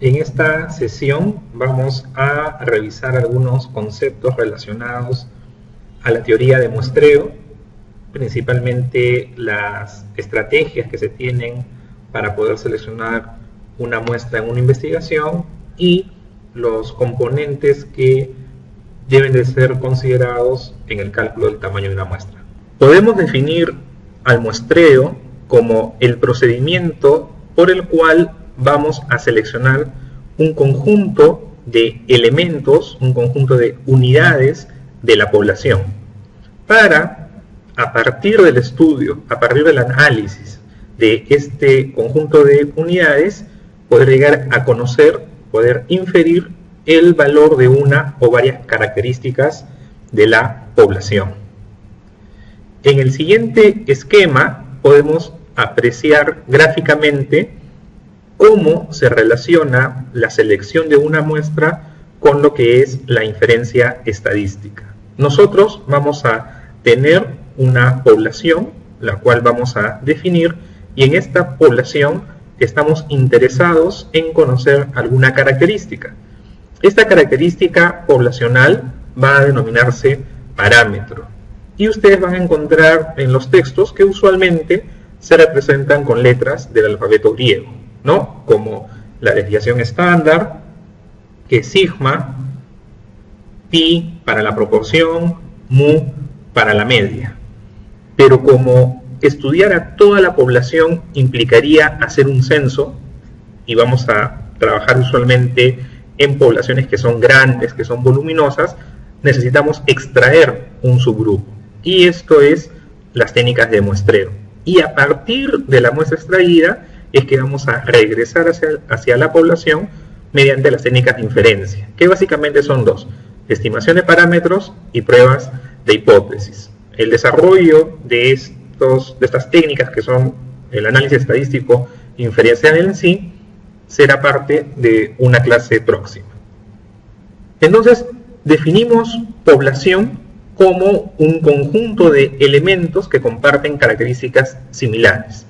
En esta sesión vamos a revisar algunos conceptos relacionados a la teoría de muestreo, principalmente las estrategias que se tienen para poder seleccionar una muestra en una investigación y los componentes que deben de ser considerados en el cálculo del tamaño de una muestra. Podemos definir al muestreo como el procedimiento por el cual vamos a seleccionar un conjunto de elementos, un conjunto de unidades de la población, para, a partir del estudio, a partir del análisis de este conjunto de unidades, poder llegar a conocer, poder inferir el valor de una o varias características de la población. En el siguiente esquema podemos apreciar gráficamente cómo se relaciona la selección de una muestra con lo que es la inferencia estadística. Nosotros vamos a tener una población, la cual vamos a definir, y en esta población estamos interesados en conocer alguna característica. Esta característica poblacional va a denominarse parámetro, y ustedes van a encontrar en los textos que usualmente se representan con letras del alfabeto griego, ¿no? Como la desviación estándar, que es sigma, pi para la proporción, mu para la media. Pero como estudiar a toda la población implicaría hacer un censo, y vamos a trabajar usualmente en poblaciones que son grandes, que son voluminosas, necesitamos extraer un subgrupo. Y esto es las técnicas de muestreo. Y a partir de la muestra extraída es que vamos a regresar hacia la población mediante las técnicas de inferencia, que básicamente son dos: estimación de parámetros y pruebas de hipótesis. El desarrollo de estas técnicas, que son el análisis estadístico inferencial en sí, será parte de una clase próxima. Entonces, definimos población como un conjunto de elementos que comparten características similares,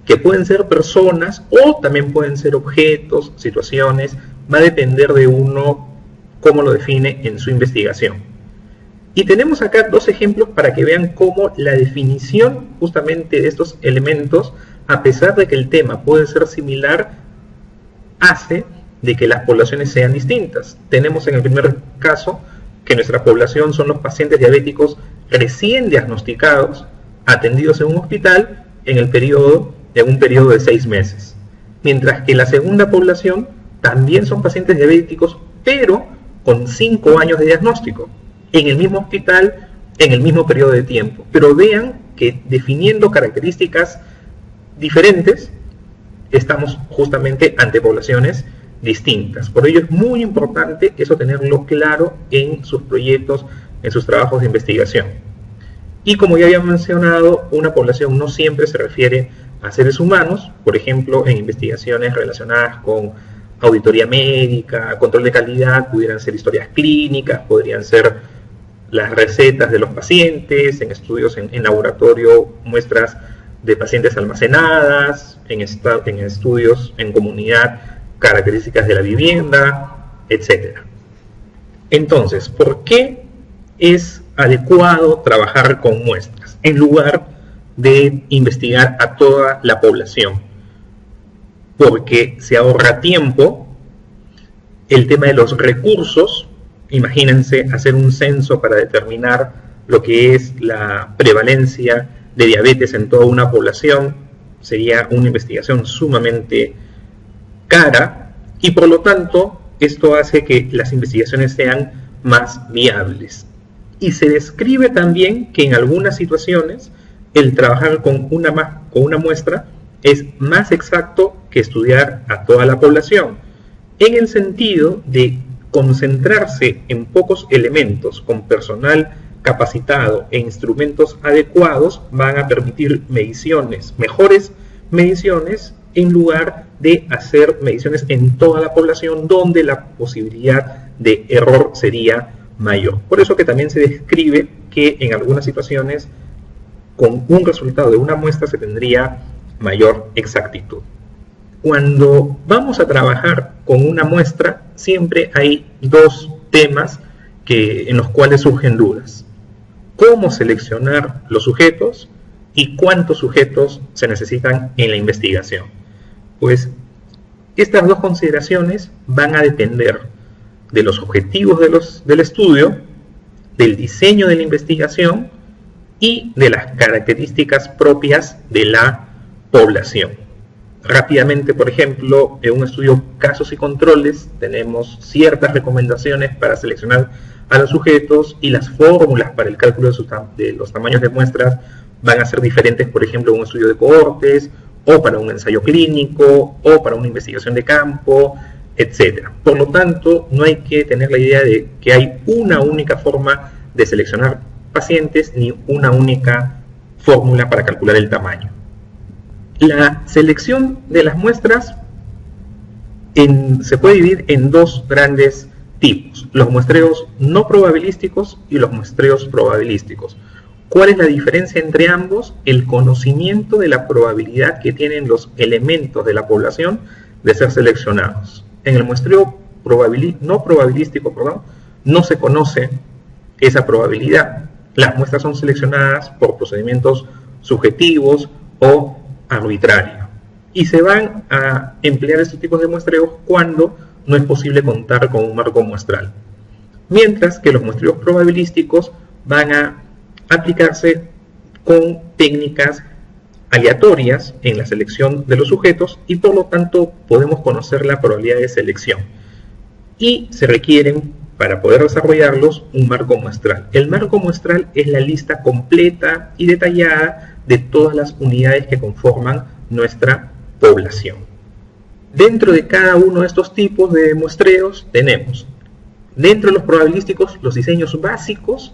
que pueden ser personas o también pueden ser objetos, situaciones. Va a depender de uno cómo lo define en su investigación. Y tenemos acá dos ejemplos para que vean cómo la definición justamente de estos elementos, a pesar de que el tema puede ser similar, hace de que las poblaciones sean distintas. Tenemos en el primer caso que nuestra población son los pacientes diabéticos recién diagnosticados, atendidos en un hospital en un periodo de 6 meses. Mientras que la segunda población también son pacientes diabéticos, pero con 5 años de diagnóstico, en el mismo hospital, en el mismo periodo de tiempo. Pero vean que definiendo características diferentes, estamos justamente ante poblaciones distintas. Por ello es muy importante eso tenerlo claro en sus proyectos, en sus trabajos de investigación. Y como ya había mencionado, una población no siempre se refiere a seres humanos. Por ejemplo, en investigaciones relacionadas con auditoría médica, control de calidad, pudieran ser historias clínicas, podrían ser las recetas de los pacientes, en estudios en laboratorio, muestras de pacientes almacenadas, en estudios en comunidad, características de la vivienda, etc. Entonces, ¿por qué es adecuado trabajar con muestras en lugar de investigar a toda la población? Porque se ahorra tiempo, el tema de los recursos. Imagínense hacer un censo para determinar lo que es la prevalencia de diabetes en toda una población. Sería una investigación sumamente cara, y por lo tanto esto hace que las investigaciones sean más viables. Y se describe también que en algunas situaciones el trabajar con una muestra es más exacto que estudiar a toda la población, en el sentido de concentrarse en pocos elementos con personal capacitado e instrumentos adecuados van a permitir mediciones, mejores mediciones, en lugar de hacer mediciones en toda la población, donde la posibilidad de error sería mayor. Por eso que también se describe que en algunas situaciones con un resultado de una muestra se tendría mayor exactitud. Cuando vamos a trabajar con una muestra, siempre hay dos temas en los cuales surgen dudas. ¿Cómo seleccionar los sujetos y cuántos sujetos se necesitan en la investigación? Pues estas dos consideraciones van a depender de los objetivos del estudio, del diseño de la investigación y de las características propias de la población. Rápidamente, por ejemplo, en un estudio casos y controles tenemos ciertas recomendaciones para seleccionar a los sujetos y las fórmulas para el cálculo de los tamaños de muestras van a ser diferentes, por ejemplo, en un estudio de cohortes o para un ensayo clínico o para una investigación de campo, etc. Por lo tanto, no hay que tener la idea de que hay una única forma de seleccionar pacientes ni una única fórmula para calcular el tamaño. La selección de las muestras se puede dividir en dos grandes tipos: los muestreos no probabilísticos y los muestreos probabilísticos. ¿Cuál es la diferencia entre ambos? El conocimiento de la probabilidad que tienen los elementos de la población de ser seleccionados. En el muestreo no probabilístico, no se conoce esa probabilidad. Las muestras son seleccionadas por procedimientos subjetivos o arbitrarios. Y se van a emplear estos tipos de muestreos cuando no es posible contar con un marco muestral. Mientras que los muestreos probabilísticos van a aplicarse con técnicas aleatorias en la selección de los sujetos y por lo tanto podemos conocer la probabilidad de selección. Y se requieren, para poder desarrollarlos, un marco muestral. El marco muestral es la lista completa y detallada de todas las unidades que conforman nuestra población. Dentro de cada uno de estos tipos de muestreos tenemos, dentro de los probabilísticos, los diseños básicos,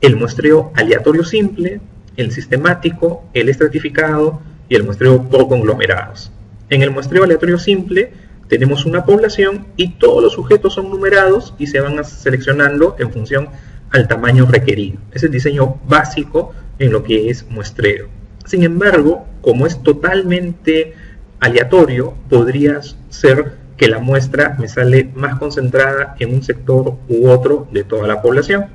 el muestreo aleatorio simple, el sistemático, el estratificado y el muestreo por conglomerados. En el muestreo aleatorio simple tenemos una población y todos los sujetos son numerados y se van seleccionando en función al tamaño requerido. Es el diseño básico en lo que es muestreo. Sin embargo, como es totalmente aleatorio, podría ser que la muestra me sale más concentrada en un sector u otro de toda la población.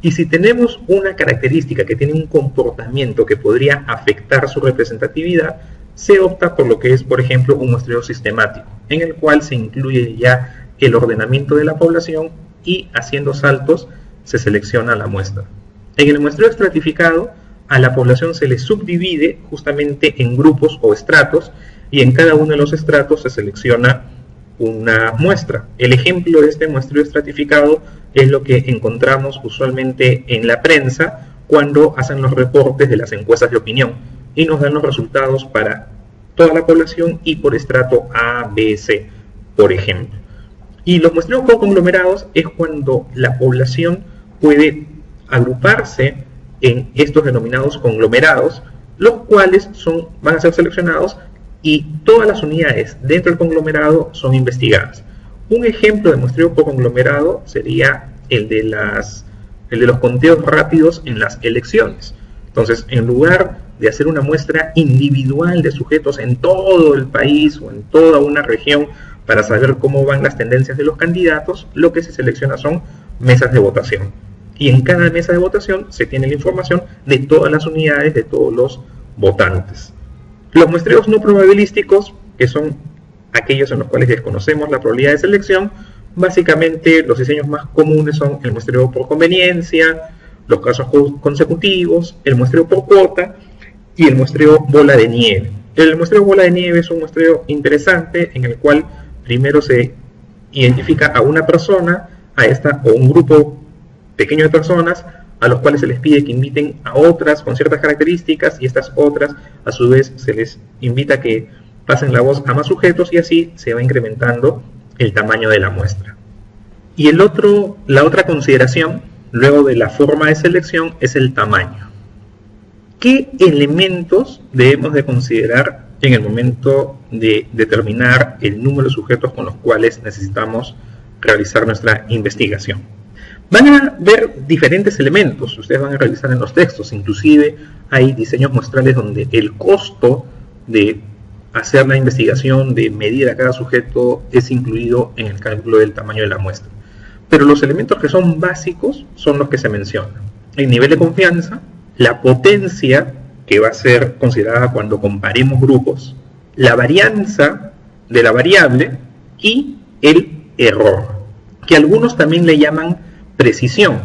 Y si tenemos una característica que tiene un comportamiento que podría afectar su representatividad, se opta por lo que es, por ejemplo, un muestreo sistemático, en el cual se incluye ya el ordenamiento de la población y haciendo saltos se selecciona la muestra. En el muestreo estratificado, a la población se le subdivide justamente en grupos o estratos y en cada uno de los estratos se selecciona una muestra. El ejemplo de este muestreo estratificado es lo que encontramos usualmente en la prensa cuando hacen los reportes de las encuestas de opinión y nos dan los resultados para toda la población y por estrato A, B, C, por ejemplo. Y los muestreos por conglomerados es cuando la población puede agruparse en estos denominados conglomerados, los cuales van a ser seleccionados y todas las unidades dentro del conglomerado son investigadas. Un ejemplo de muestreo por conglomerado sería el de los conteos rápidos en las elecciones. Entonces, en lugar de hacer una muestra individual de sujetos en todo el país o en toda una región para saber cómo van las tendencias de los candidatos, lo que se selecciona son mesas de votación. Y en cada mesa de votación se tiene la información de todas las unidades de todos los votantes. Los muestreos no probabilísticos, que son aquellos en los cuales desconocemos la probabilidad de selección, básicamente los diseños más comunes son el muestreo por conveniencia, los casos consecutivos, el muestreo por cuota y el muestreo bola de nieve. El muestreo bola de nieve es un muestreo interesante en el cual primero se identifica a una persona, o un grupo pequeño de personas, a los cuales se les pide que inviten a otras con ciertas características y estas otras a su vez se les invita a que pasen la voz a más sujetos y así se va incrementando el tamaño de la muestra. Y la otra consideración, luego de la forma de selección, es el tamaño. ¿Qué elementos debemos de considerar en el momento de determinar el número de sujetos con los cuales necesitamos realizar nuestra investigación? Van a ver diferentes elementos, ustedes van a revisar en los textos, inclusive hay diseños muestrales donde el costo de hacer la investigación de medir a cada sujeto es incluido en el cálculo del tamaño de la muestra. Pero los elementos que son básicos son los que se mencionan. El nivel de confianza, la potencia, que va a ser considerada cuando comparemos grupos, la varianza de la variable y el error, que algunos también le llaman precisión.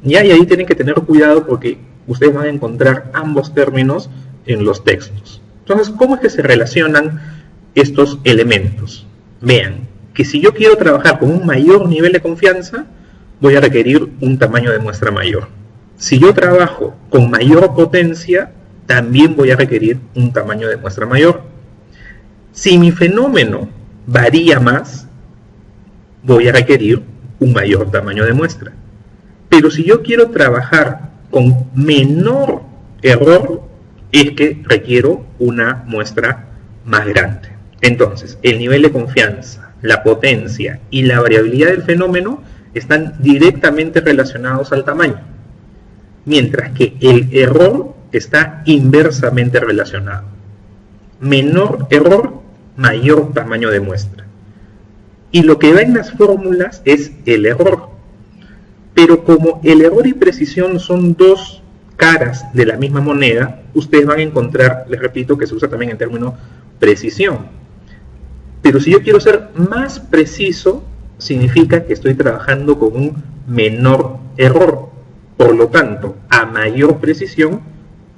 Y ahí tienen que tener cuidado porque ustedes van a encontrar ambos términos en los textos. Entonces, ¿cómo es que se relacionan estos elementos? Vean, que si yo quiero trabajar con un mayor nivel de confianza, voy a requerir un tamaño de muestra mayor. Si yo trabajo con mayor potencia, también voy a requerir un tamaño de muestra mayor. Si mi fenómeno varía más, voy a requerir un mayor tamaño de muestra. Pero si yo quiero trabajar con menor error, es que requiero una muestra más grande. Entonces, el nivel de confianza, la potencia y la variabilidad del fenómeno están directamente relacionados al tamaño, mientras que el error está inversamente relacionado. Menor error, mayor tamaño de muestra. Y lo que va en las fórmulas es el error. Pero como el error y precisión son dos caras de la misma moneda, ustedes van a encontrar, les repito, que se usa también el término precisión. Pero si yo quiero ser más preciso, significa que estoy trabajando con un menor error. Por lo tanto, a mayor precisión,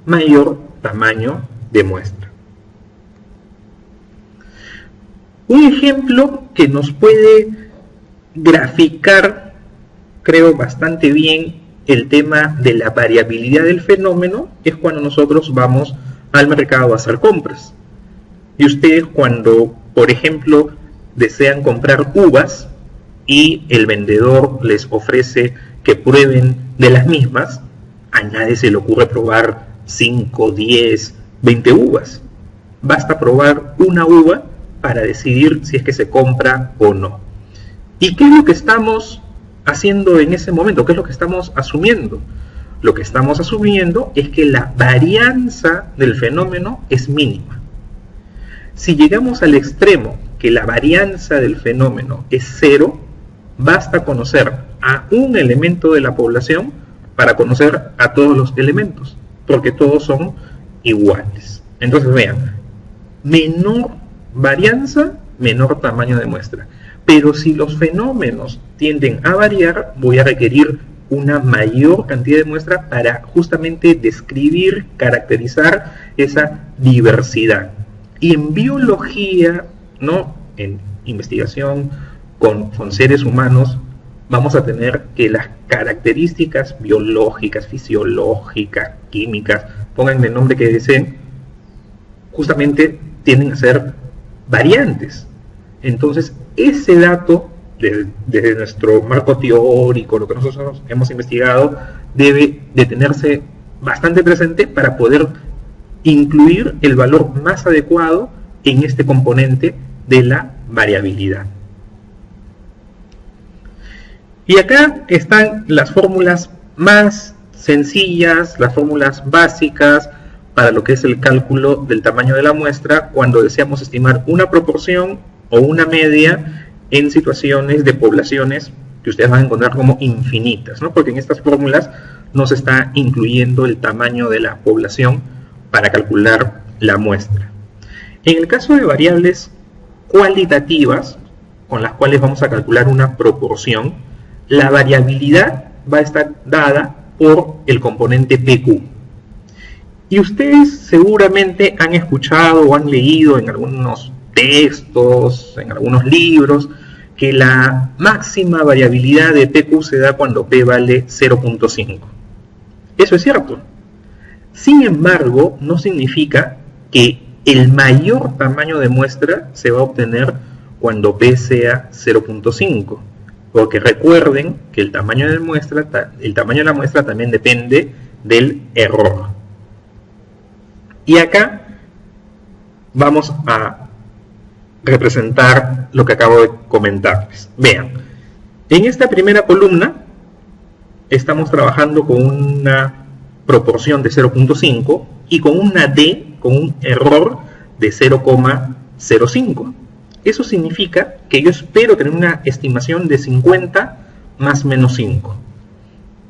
mayor tamaño de muestra. Un ejemplo que nos puede graficar, creo, bastante bien el tema de la variabilidad del fenómeno es cuando nosotros vamos al mercado a hacer compras. Y ustedes cuando, por ejemplo, desean comprar uvas y el vendedor les ofrece que prueben de las mismas, a nadie se le ocurre probar 5, 10, 20 uvas. Basta probar una uva para decidir si es que se compra o no. ¿Y qué es lo que estamos haciendo en ese momento? ¿Qué es lo que estamos asumiendo? Lo que estamos asumiendo es que la varianza del fenómeno es mínima. Si llegamos al extremo que la varianza del fenómeno es 0, basta conocer a un elemento de la población para conocer a todos los elementos, porque todos son iguales. Entonces vean, menor varianza, menor tamaño de muestra. Pero si los fenómenos tienden a variar, voy a requerir una mayor cantidad de muestra para justamente describir, caracterizar esa diversidad. Y en biología, ¿no?, en investigación con seres humanos, vamos a tener que las características biológicas, fisiológicas, químicas, pongan el nombre que deseen, justamente tienden a ser variantes. Entonces, ese dato, desde nuestro marco teórico, lo que nosotros hemos investigado, debe de tenerse bastante presente para poder incluir el valor más adecuado en este componente de la variabilidad. Y acá están las fórmulas más sencillas, las fórmulas básicas para lo que es el cálculo del tamaño de la muestra cuando deseamos estimar una proporción o una media en situaciones de poblaciones que ustedes van a encontrar como infinitas, ¿no? Porque en estas fórmulas no se está incluyendo el tamaño de la población para calcular la muestra. En el caso de variables cualitativas, con las cuales vamos a calcular una proporción, la variabilidad va a estar dada por el componente PQ. Y ustedes seguramente han escuchado o han leído en algunos textos, en algunos libros, que la máxima variabilidad de PQ se da cuando P vale 0.5. Eso es cierto. Sin embargo, no significa que el mayor tamaño de muestra se va a obtener cuando P sea 0.5. Porque recuerden que el tamaño de la muestra también depende del error. Y acá vamos a representar lo que acabo de comentarles. Vean, en esta primera columna estamos trabajando con una proporción de 0.5 y con una D, con un error de 0,05. Eso significa que yo espero tener una estimación de 50 más menos 5.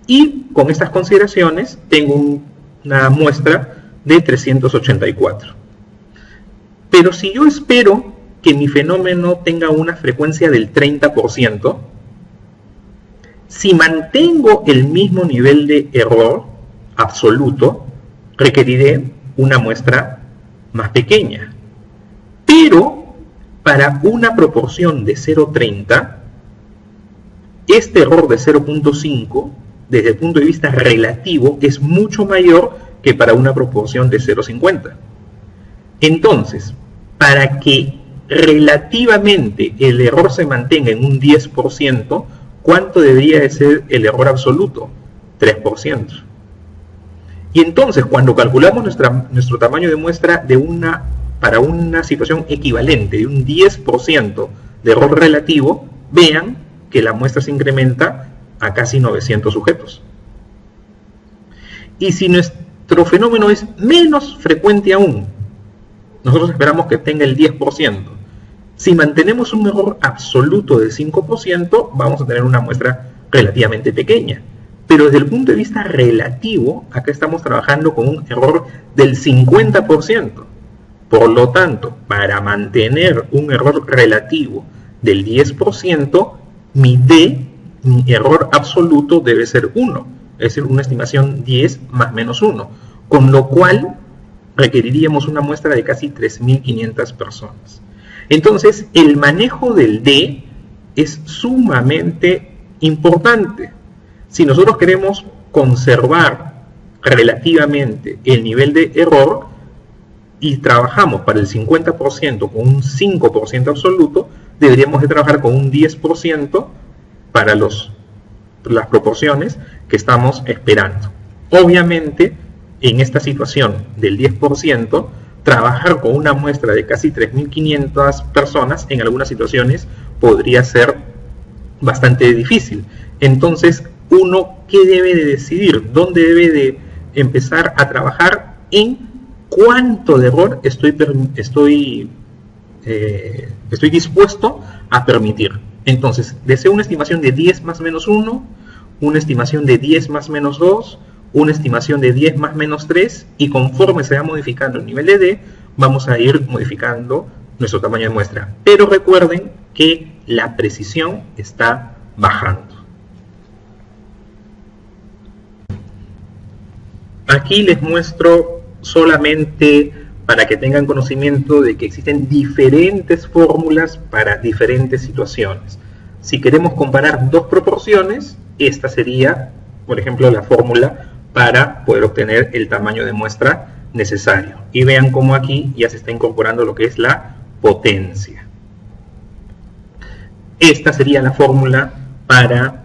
Y con estas consideraciones tengo una muestra de 384. Pero si yo espero que mi fenómeno tenga una frecuencia del 30%, si mantengo el mismo nivel de error absoluto, requeriré una muestra más pequeña. Pero para una proporción de 0,30, este error de 0,5, desde el punto de vista relativo, es mucho mayor que para una proporción de 0,50. Entonces, para que relativamente el error se mantenga en un 10%, ¿cuánto debería de ser el error absoluto? 3%. Y entonces, cuando calculamos nuestro tamaño de muestra para una situación equivalente de un 10% de error relativo, vean que la muestra se incrementa a casi 900 sujetos. Y si nuestro fenómeno es menos frecuente aún, nosotros esperamos que tenga el 10%. Si mantenemos un error absoluto del 5%, vamos a tener una muestra relativamente pequeña. Pero desde el punto de vista relativo, acá estamos trabajando con un error del 50%. Por lo tanto, para mantener un error relativo del 10%, mi error absoluto debe ser 1. Es decir, una estimación 10 más menos 1. Con lo cual, requeriríamos una muestra de casi 3.500 personas. Entonces, el manejo del D es sumamente importante. Si nosotros queremos conservar relativamente el nivel de error y trabajamos para el 50% con un 5% absoluto, deberíamos de trabajar con un 10% para las proporciones que estamos esperando. Obviamente, en esta situación del 10%, trabajar con una muestra de casi 3.500 personas en algunas situaciones podría ser bastante difícil. Entonces, uno, ¿qué debe de decidir? ¿Dónde debe de empezar a trabajar? En cuánto de error estoy dispuesto a permitir. Entonces, deseo una estimación de 10 más menos 1, una estimación de 10 más menos 2, una estimación de 10 más menos 3, y conforme se va modificando el nivel de D, vamos a ir modificando nuestro tamaño de muestra. Pero recuerden que la precisión está bajando. Aquí les muestro solamente para que tengan conocimiento de que existen diferentes fórmulas para diferentes situaciones. Si queremos comparar dos proporciones, esta sería, por ejemplo, la fórmula para poder obtener el tamaño de muestra necesario. Y vean cómo aquí ya se está incorporando lo que es la potencia. Esta sería la fórmula para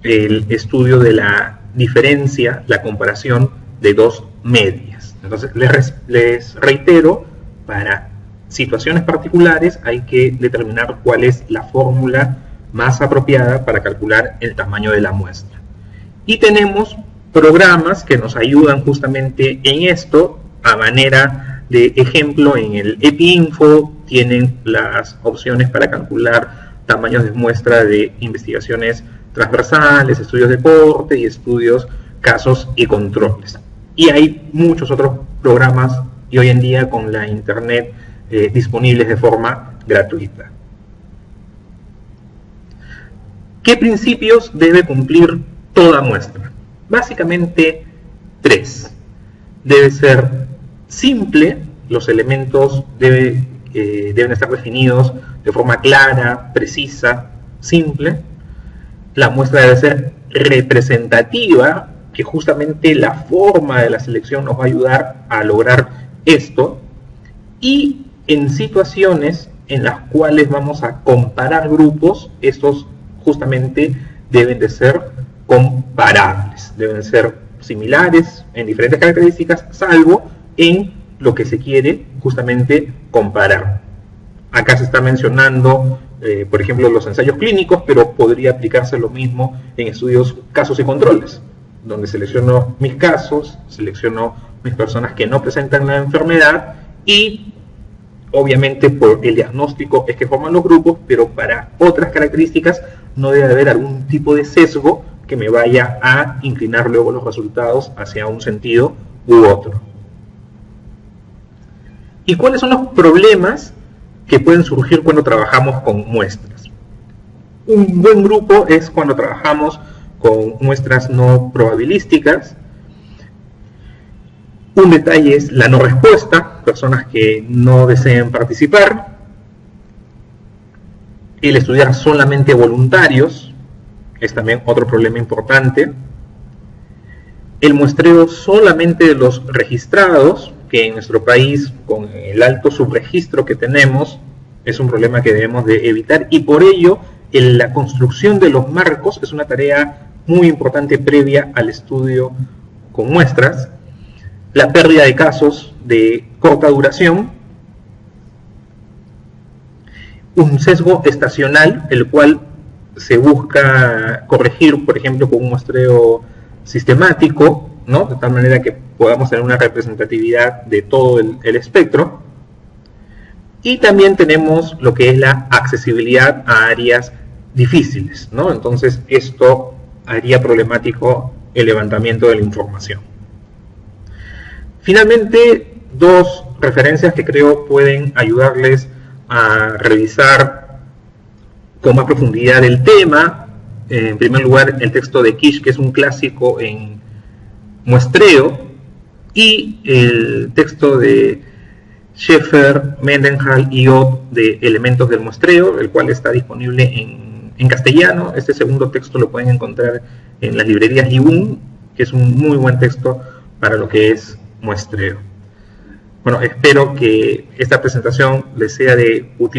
el estudio de la diferencia, la comparación de dos medias. Entonces, les reitero, para situaciones particulares hay que determinar cuál es la fórmula más apropiada para calcular el tamaño de la muestra. Y tenemos programas que nos ayudan justamente en esto. A manera de ejemplo, en el EpiInfo tienen las opciones para calcular tamaños de muestra de investigaciones transversales, estudios de corte y estudios, casos y controles. Y hay muchos otros programas y hoy en día con la internet disponibles de forma gratuita. ¿Qué principios debe cumplir toda muestra? Básicamente 3. Debe ser simple, los elementos deben estar definidos de forma clara, precisa, simple. La muestra debe ser representativa, que justamente la forma de la selección nos va a ayudar a lograr esto. Y en situaciones en las cuales vamos a comparar grupos, estos justamente deben de ser comparables, deben ser similares en diferentes características, salvo en lo que se quiere justamente comparar. Acá se está mencionando, por ejemplo, los ensayos clínicos, pero podría aplicarse lo mismo en estudios casos y controles, donde selecciono mis casos, selecciono mis personas que no presentan la enfermedad y Obviamente por el diagnóstico es que forman los grupos, pero para otras características no debe haber algún tipo de sesgo que me vaya a inclinar luego los resultados hacia un sentido u otro. ¿Y cuáles son los problemas que pueden surgir cuando trabajamos con muestras? Un buen grupo es cuando trabajamos con muestras no probabilísticas. Un detalle es la no respuesta, personas que no deseen participar. El estudiar solamente voluntarios es también otro problema importante. El muestreo solamente de los registrados, que en nuestro país, con el alto subregistro que tenemos, es un problema que debemos de evitar, y por ello la construcción de los marcos es una tarea muy importante previa al estudio con muestras. La pérdida de casos de corta duración, un sesgo estacional, el cual se busca corregir, por ejemplo, con un muestreo sistemático, ¿no? De tal manera que podamos tener una representatividad de todo el espectro. Y también tenemos lo que es la accesibilidad a áreas difíciles, ¿no? Entonces esto haría problemático el levantamiento de la información. Finalmente, dos referencias que creo pueden ayudarles a revisar con más profundidad el tema. En primer lugar, el texto de Kish, que es un clásico en muestreo, y el texto de Schaeffer, Mendenhall y Ott de Elementos del muestreo, el cual está disponible en castellano. Este segundo texto lo pueden encontrar en las librerías Libun, que es un muy buen texto para lo que es muestreo. Bueno, espero que esta presentación les sea de utilidad.